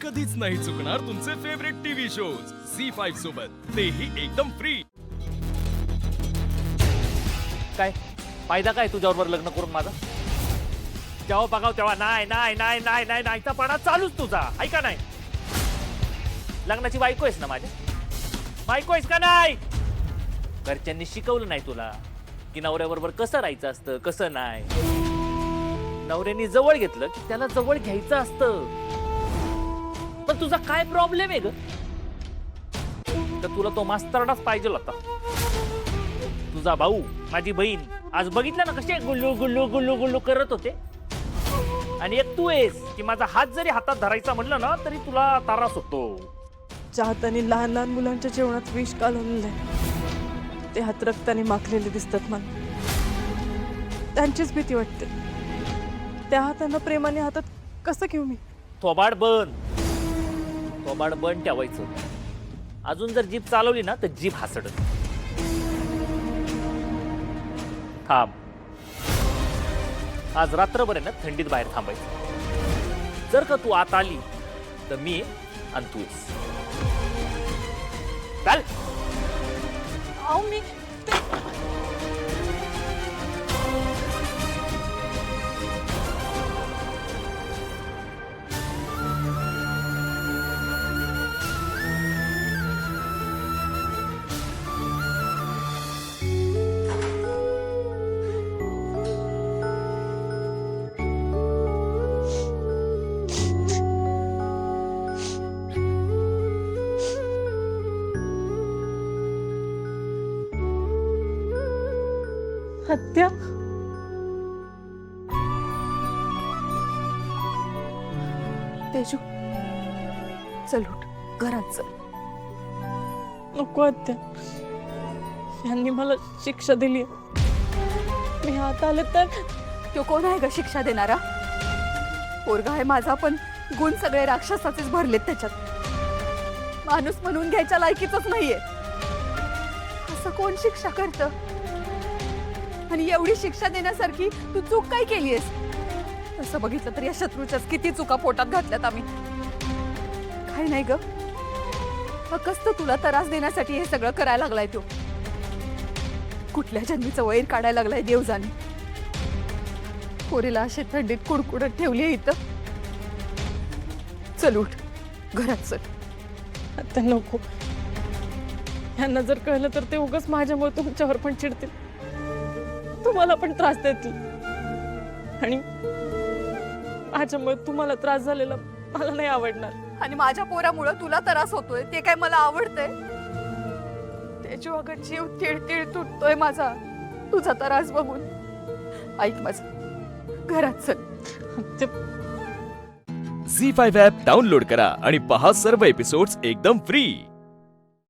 कधीच नाही चुकणार तुमचे फेवरेट टीव्ही शोज झी5 सोबत, तेही एकदम फ्री. काय फायदा काय तुझ्याबरोबर लग्न करून माझा? जेव्हा बघाव तेव्हा नाही नाही नाही नाही नाही नाहीचा पणा चालूच तुझा. ऐका नाही, लग्नाची बायको आहेस ना माझ्या? बायको आहेस का नाही? घरच्यांनी शिकवलं नाही तुला की नवऱ्याबरोबर कसं राहायचं असतं, कसं नाही. नवऱ्याने जवळ घेतलं की त्याला जवळ घ्यायचं असतं. पण तुझा काय प्रॉब्लेम आहे ग? तर तुला तो मास्तरडाच पाहिजे होता. तुझा भाऊ, माझी बहीण आज बघितलं ना कसे गुल्लू गुल्लू गुल्लू गुल्लू करत होते. आणि एक तू आहेस की माझा हात जरी हातात धरायचा म्हणलं ना तरी तुला त्रास होतो. चाहत्याने लहान लहान मुलांच्या जेवणात विष कालवलेलं आहे. ते हात रक्ताने माखलेले दिसतात मला. त्यांचीच भीती वाटते. त्या हातांना प्रेमाने हातात कसं घेऊ मी? थोबाड बंद ठेवायचं. अजून जर जीभ चालवली ना तर जीभ हासडत. थांब, आज रात्रभर आहे ना थंडीत बाहेर थांबायचं. जर का तू आत आली तर मी आणि तू आहेस. चाल. अहो मी हत्या तेजू, चल उठ, घरात चल. नको हत्या. यांनी मला शिक्षा दिली. मी हात आले तर तो कोण आहे ग शिक्षा देणारा? पोरगा आहे माझा, पण गुण सगळे राक्षसाचेच भरलेत त्याच्यात. माणूस म्हणून घ्यायच्या लायकीच नाहीये. असं कोण शिक्षा करत? आणि एवढी शिक्षा देण्यासारखी तू चूक काय केलीयस? तसं बघितलं तर या शत्रूच्याच किती चुका पोटात घातल्यात आम्ही. काय नाही ग, फकस्त तुला त्रास देण्यासाठी हे सगळं करायला लागलाय तो. कुठल्या जन्मीचं वैर काढायला लागलाय देव जाणे. पोरीला अशी थंडीत कुडकुडत ठेवली इथं. चल उठ, घरात चल. हत्या नको. यांना जर कळलं तर ते उगाच माझ्यामुळे तुमच्यावर पण चिडतील, तुम्हाला पण त्रास देतील. आणि माझ्यामुळे तुम्हाला त्रास झालेला मला नाही आवडणार. आणि माझ्या पोरामुळे तुला त्रास होतोय ते काय मला आवडतंय? त्याची अगं जीव तिळतिळ तुटतोय माझा तुझा त्रास बघून. ऐक माझं, घरात चल. झी5 ॲप डाउनलोड करा आणि पहा सर्व एपिसोड्स एकदम फ्री.